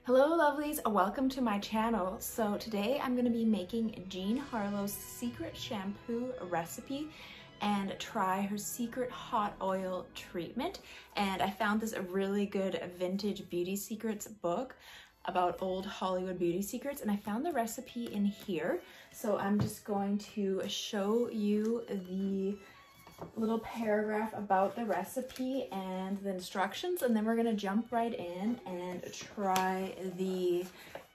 Hello lovelies, welcome to my channel. So today I'm going to be making Jean Harlow's secret shampoo recipe and try her secret hot oil treatment. And I found this a really good vintage beauty secrets book about old Hollywood beauty secrets, and I found the recipe in here. So I'm just going to show you the little paragraph about the recipe and the instructions, and then we're going to jump right in and try the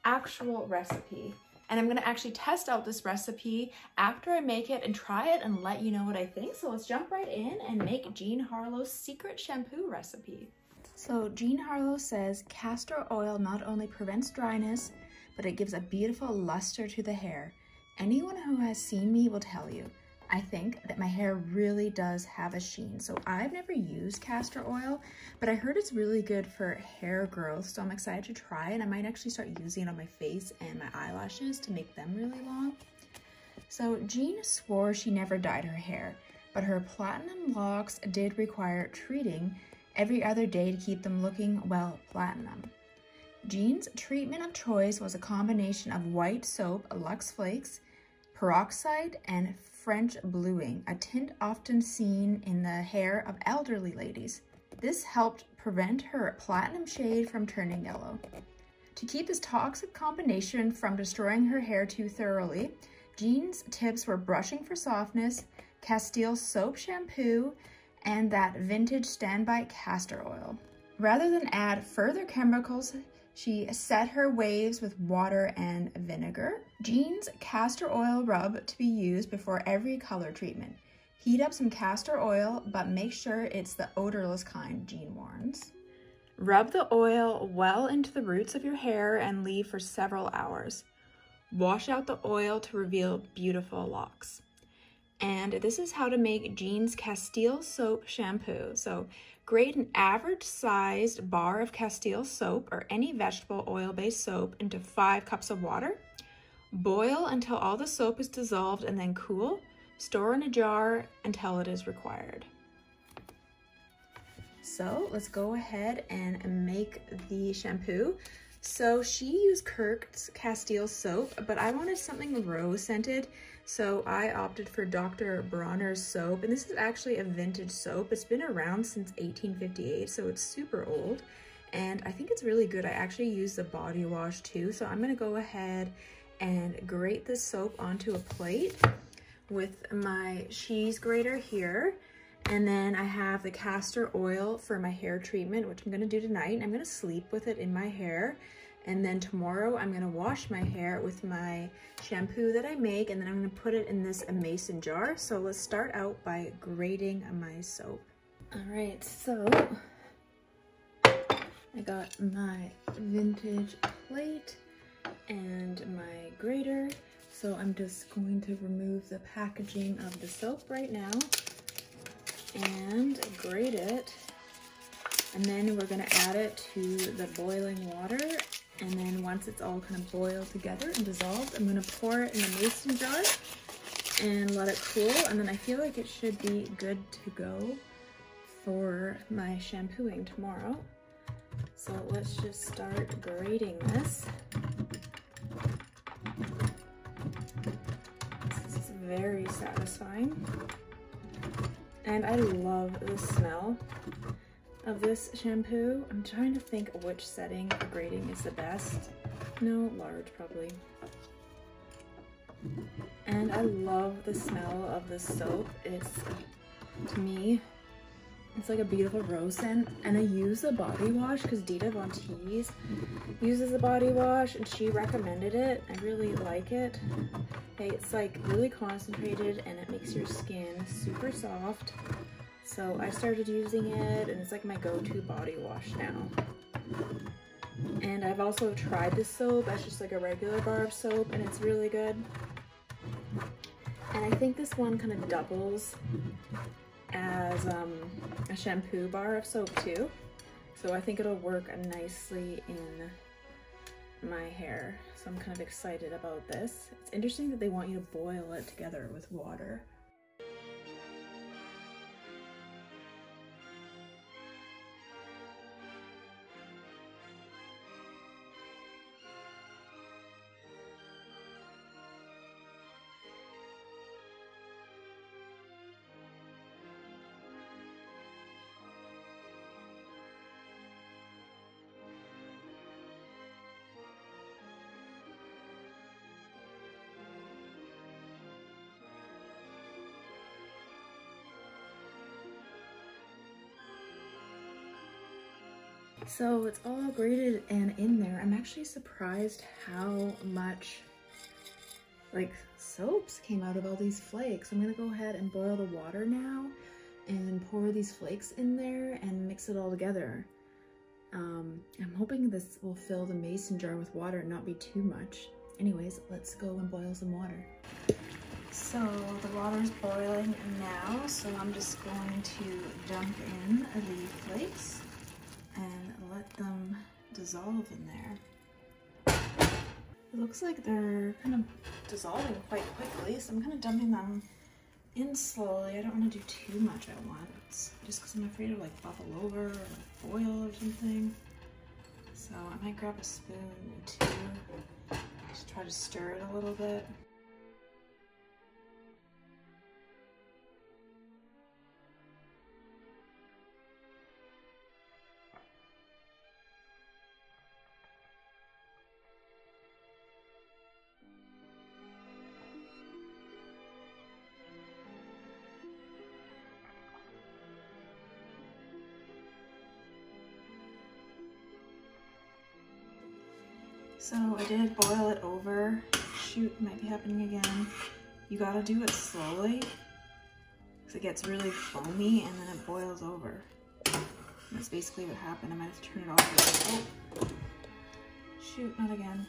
actual recipe. And I'm going to actually test out this recipe after I make it and try it and let you know what I think. So let's jump right in and make Jean Harlow's secret shampoo recipe. So Jean Harlow says castor oil not only prevents dryness, but it gives a beautiful luster to the hair. Anyone who has seen me will tell you. I think that my hair really does have a sheen. So I've never used castor oil, but I heard it's really good for hair growth. So I'm excited to try it. I might actually start using it on my face and my eyelashes to make them really long. So Jean swore she never dyed her hair, but her platinum locks did require treating every other day to keep them looking, well, platinum. Jean's treatment of choice was a combination of white soap, Lux Flakes, peroxide, and French bluing, a tint often seen in the hair of elderly ladies. This helped prevent her platinum shade from turning yellow. To keep this toxic combination from destroying her hair too thoroughly, Jean's tips were brushing for softness, Castille Soap shampoo, and that vintage standby castor oil. Rather than add further chemicals, she set her waves with water and vinegar. Jean's castor oil rub to be used before every color treatment. Heat up some castor oil, but make sure it's the odorless kind, Jean warns. Rub the oil well into the roots of your hair and leave for several hours. Wash out the oil to reveal beautiful locks. And this is how to make Jean's Castille Soap shampoo. So grate an average sized bar of Castille soap or any vegetable oil-based soap into 5 cups of water. Boil until all the soap is dissolved and then cool. Store in a jar until it is required. So let's go ahead and make the shampoo. So she used Kirks Castille Soap, but I wanted something rose scented. So I opted for Dr. Bronner's soap, and this is actually a vintage soap. It's been around since 1858, so it's super old, and I think it's really good. I actually use the body wash too, so I'm gonna go ahead and grate this soap onto a plate with my cheese grater here, and then I have the castor oil for my hair treatment, which I'm gonna do tonight, and I'm gonna sleep with it in my hair. And then tomorrow I'm gonna wash my hair with my shampoo that I make, and then I'm gonna put it in this mason jar. So let's start out by grating my soap. All right, so I got my vintage plate and my grater. So I'm just going to remove the packaging of the soap right now and grate it. And then we're gonna add it to the boiling water. And then once it's all kind of boiled together and dissolved, I'm gonna pour it in a mason jar and let it cool. And then I feel like it should be good to go for my shampooing tomorrow. So let's just start grating this. This is very satisfying. And I love the smell of this shampoo. I'm trying to think which setting for grating is the best. No, large probably. And I love the smell of the soap. It's, to me, it's like a beautiful rose scent. And I use the body wash because Dita Von Teese uses the body wash and she recommended it. I really like it. It's like really concentrated and it makes your skin super soft. So I started using it and it's like my go-to body wash now. And I've also tried this soap as just like a regular bar of soap and it's really good. And I think this one kind of doubles as a shampoo bar of soap too. So I think it'll work nicely in my hair. So I'm kind of excited about this. It's interesting that they want you to boil it together with water. So it's all grated and in there. I'm actually surprised how much like soaps came out of all these flakes. I'm gonna go ahead and boil the water now and pour these flakes in there and mix it all together. I'm hoping this will fill the mason jar with water and not be too much. Anyways, let's go and boil some water. So the water's boiling now, so I'm just going to dump in the flakes and let them dissolve in there. It looks like they're kind of dissolving quite quickly, so I'm kind of dumping them in slowly. I don't want to do too much at once, just because I'm afraid of like bubble over or like boil or something. So I might grab a spoon too, just try to stir it a little bit. So I did boil it over. Shoot, might be happening again. You gotta do it slowly because it gets really foamy and then it boils over. And that's basically what happened. I might have to turn it off. Oh, shoot, not again.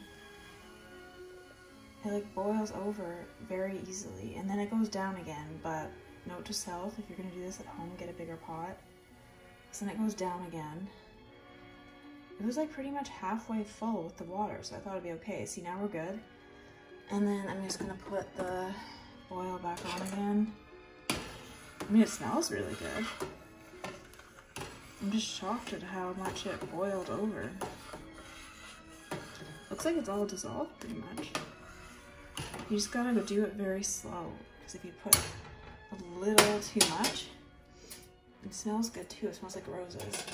It like boils over very easily and then it goes down again, but note to self, if you're gonna do this at home, get a bigger pot. So then it goes down again. It was like pretty much halfway full with the water, so I thought it'd be okay. See, now we're good. And then I'm just gonna put the oil back on again. I mean, it smells really good. I'm just shocked at how much it boiled over. Looks like it's all dissolved pretty much. You just gotta do it very slow, because if you put a little too much, it smells good too. It smells like roses.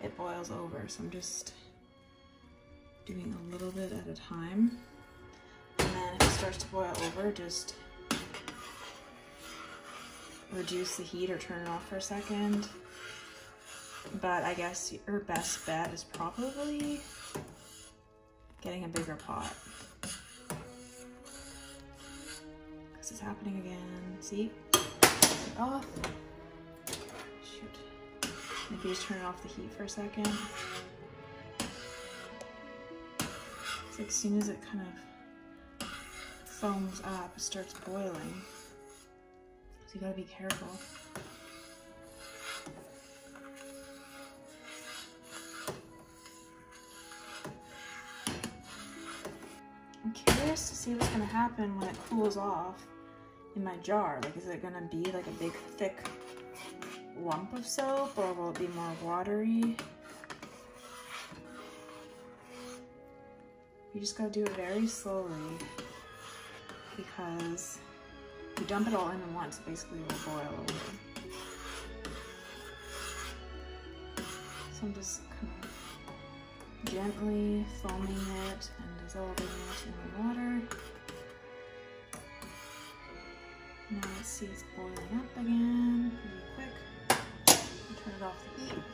It boils over, so I'm just doing a little bit at a time. And then if it starts to boil over, just reduce the heat or turn it off for a second. But I guess your best bet is probably getting a bigger pot. Because it's happening again. See? Turn it off. Maybe just turn off the heat for a second. It's like as soon as it kind of foams up, it starts boiling. So you gotta be careful. I'm curious to see what's gonna happen when it cools off in my jar. Like, is it gonna be like a big, thick lump of soap, or will it be more watery? You just gotta do it very slowly because if you dump it all in at once, it basically will boil over. So I'm just kind of gently foaming it and dissolving it in the water. Now let's see, it's boiling up again pretty quick. Turn it off the heat.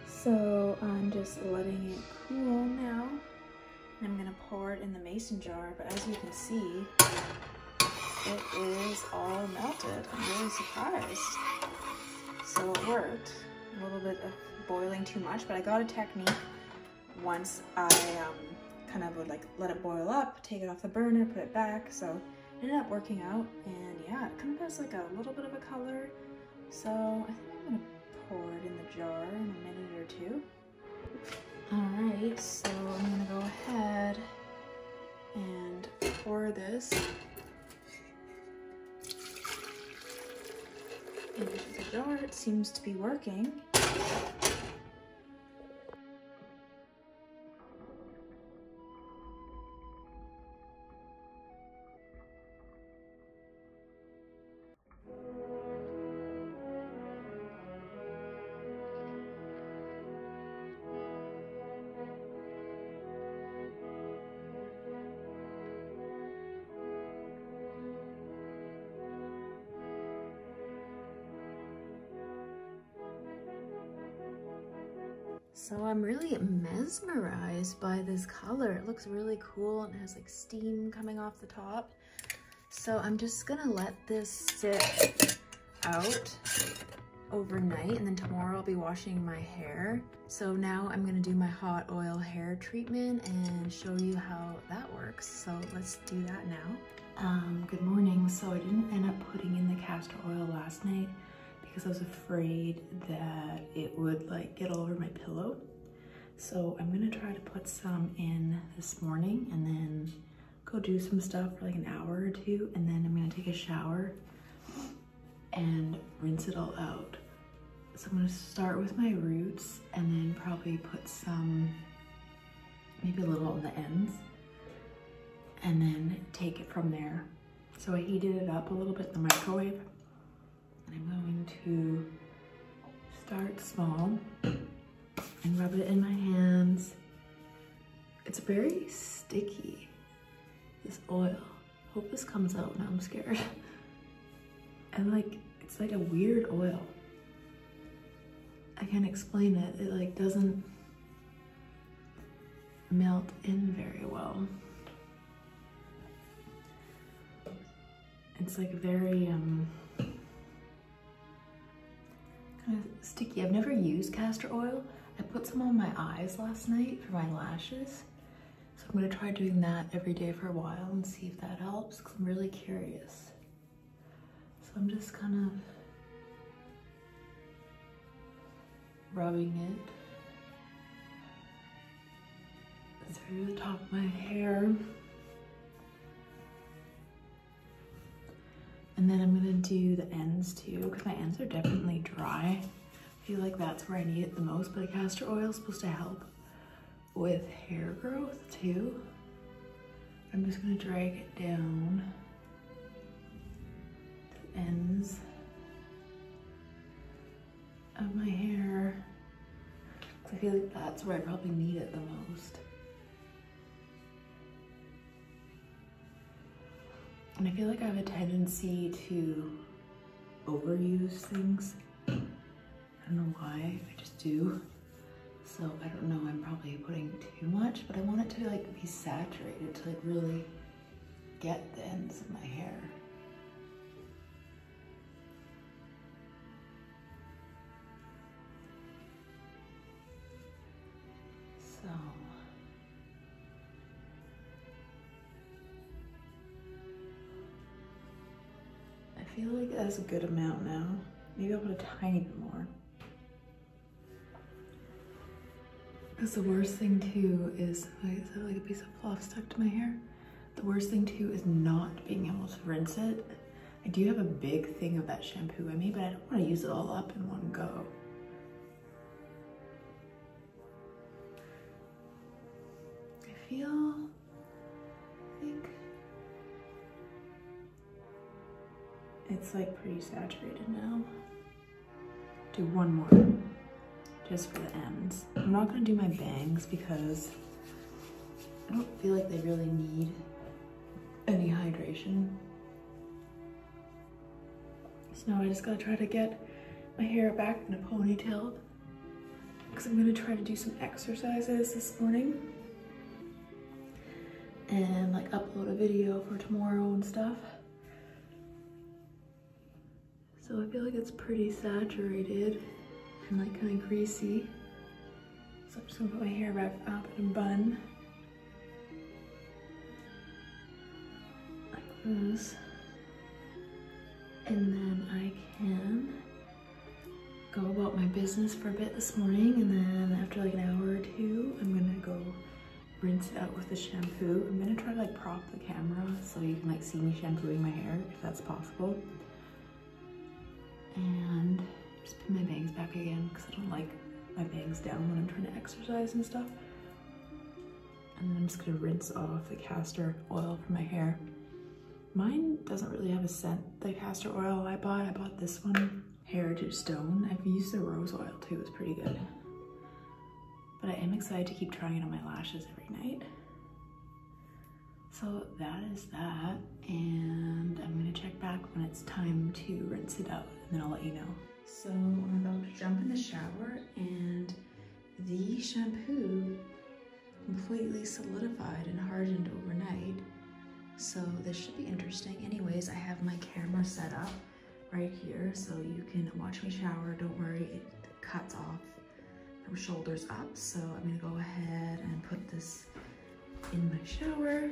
So I'm just letting it cool now. I'm gonna pour it in the mason jar, but as you can see, it is all melted. I'm really surprised. So it worked. A little bit of boiling too much, but I got a technique once I kind of would like let it boil up, take it off the burner, put it back. So it ended up working out, and yeah, it kind of has like a little bit of a color. So I think I'm gonna pour it in the jar in a minute or two. Alright, so I'm gonna go ahead and pour this into the jar. It seems to be working. So I'm really mesmerized by this color. It looks really cool and it has like steam coming off the top. So I'm just gonna let this sit out overnight, and then tomorrow I'll be washing my hair. So now I'm gonna do my hot oil hair treatment and show you how that works. So let's do that now. Good morning. So I didn't end up putting in the castor oil last night because I was afraid that it would like get all over my pillow. So I'm gonna try to put some in this morning and then go do some stuff for like an hour or two, and then I'm gonna take a shower and rinse it all out. So I'm gonna start with my roots and then probably put some, maybe a little on the ends, and then take it from there. So I heated it up a little bit in the microwave, and I'm going to start small and rub it in my hands. It's very sticky, this oil. Hope this comes out. Now I'm scared. And like, it's like a weird oil. I can't explain it. It like doesn't melt in very well. It's like very kind of sticky. I've never used castor oil. I put some on my eyes last night for my lashes. So I'm gonna try doing that every day for a while and see if that helps, because I'm really curious. So I'm just kind of rubbing it through the top of my hair. And then I'm gonna do the ends too, because my ends are definitely dry. I feel like that's where I need it the most, but castor oil is supposed to help with hair growth too. I'm just gonna drag it down the ends of my hair. I feel like that's where I probably need it the most. And I feel like I have a tendency to overuse things. I don't know why, I just do. So I don't know, I'm probably putting too much, but I want it to like be saturated to like really get the ends of my hair. So I feel like that's a good amount now. Maybe I'll put a tiny bit more. Because the worst thing too is, is that like a piece of fluff stuck to my hair? The worst thing too is not being able to rinse it. I do have a big thing of that shampoo in me, but I don't want to use it all up in one go. I think it's like pretty saturated now. Do one more, just for the ends. I'm not gonna do my bangs because I don't feel like they really need any hydration. So now I just gotta try to get my hair back in a ponytail, because I'm gonna try to do some exercises this morning and like upload a video for tomorrow and stuff. So I feel like it's pretty saturated and like kind of greasy. So I'm just gonna put my hair back up in a bun. Like this. And then I can go about my business for a bit this morning, and then after like an hour or two, I'm gonna go rinse it out with the shampoo. I'm gonna try to like prop the camera so you can like see me shampooing my hair, if that's possible. And just put my bangs back again, because I don't like my bangs down when I'm trying to exercise and stuff. And then I'm just gonna rinse off the castor oil from my hair. Mine doesn't really have a scent, the castor oil I bought this one, Heritage Stone. I've used the rose oil too, it's pretty good. But I am excited to keep trying it on my lashes every night. So that is that, and I'm gonna check back when it's time to rinse it out, and then I'll let you know. So I'm about to jump in the shower, and the shampoo completely solidified and hardened overnight. So this should be interesting. Anyways, I have my camera set up right here so you can watch me shower. Don't worry, it cuts off from shoulders up. So I'm gonna go ahead and put this in my shower.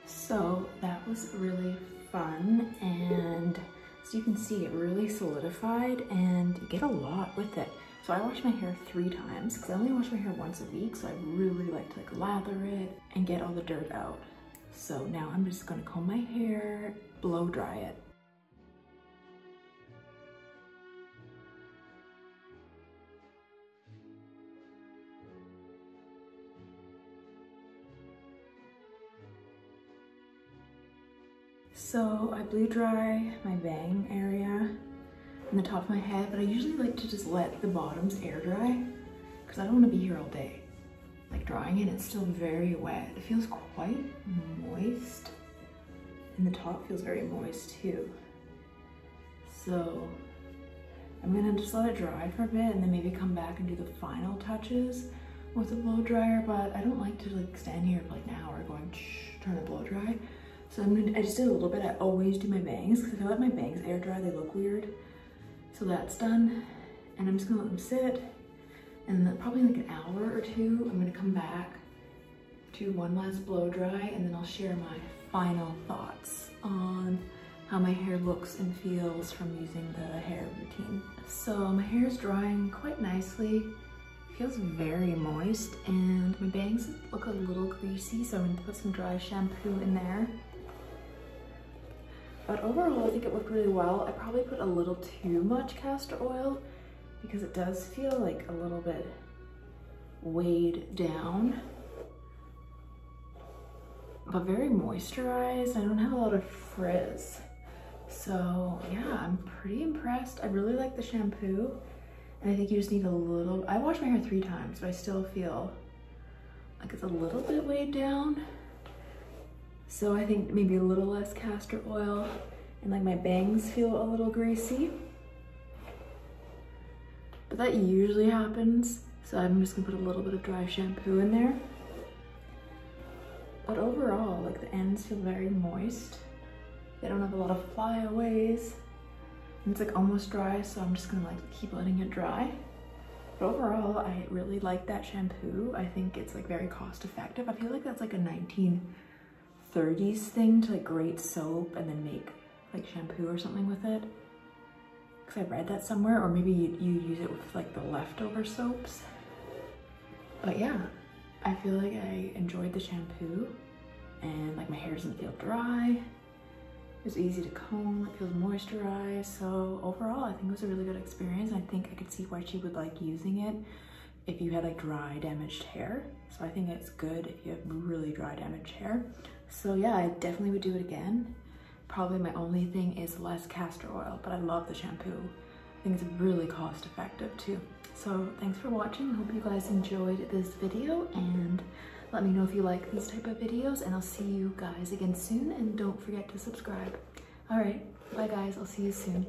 So that was really fun, and as you can see, it really solidified and you get a lot with it. So I wash my hair 3 times because I only wash my hair once a week, so I really like to like lather it and get all the dirt out. So now I'm just gonna comb my hair, blow dry it. So I blew dry my bang area on the top of my head, but I usually like to just let the bottoms air dry because I don't want to be here all day. Like drying it, it's still very wet. It feels quite moist, and the top feels very moist too. So I'm gonna just let it dry for a bit and then maybe come back and do the final touches with the blow dryer, but I don't like to like stand here for like an hour going trying to blow dry. So I just did a little bit. I always do my bangs because if I let my bangs air dry, they look weird. So that's done. And I'm just gonna let them sit. And then probably like an hour or 2, I'm gonna come back, do one last blow dry, and then I'll share my final thoughts on how my hair looks and feels from using the hair routine. So my hair is drying quite nicely. It feels very moist, and my bangs look a little greasy, so I'm gonna put some dry shampoo in there. But overall, I think it worked really well. I probably put a little too much castor oil because it does feel like a little bit weighed down, but very moisturized. I don't have a lot of frizz. So yeah, I'm pretty impressed. I really like the shampoo, and I think you just need a little, I wash my hair 3 times, but I still feel like it's a little bit weighed down. So I think maybe a little less castor oil, and like my bangs feel a little greasy. But that usually happens, so I'm just gonna put a little bit of dry shampoo in there. But overall, like the ends feel very moist. They don't have a lot of flyaways. And it's like almost dry, so I'm just gonna like keep letting it dry. But overall, I really like that shampoo. I think it's like very cost effective. I feel like that's like a 1930s thing to like grate soap and then make like shampoo or something with it. Because I read that somewhere, or maybe you use it with like the leftover soaps. But yeah, I feel like I enjoyed the shampoo, and like my hair doesn't feel dry. It's easy to comb, it feels moisturized. So overall, I think it was a really good experience. I think I could see why she would like using it if you had like dry, damaged hair. So I think it's good if you have really dry, damaged hair. So yeah, I definitely would do it again. Probably my only thing is less castor oil, but I love the shampoo. I think it's really cost effective too. So thanks for watching. I hope you guys enjoyed this video, and let me know if you like these type of videos, and I'll see you guys again soon, and don't forget to subscribe. All right, bye guys, I'll see you soon.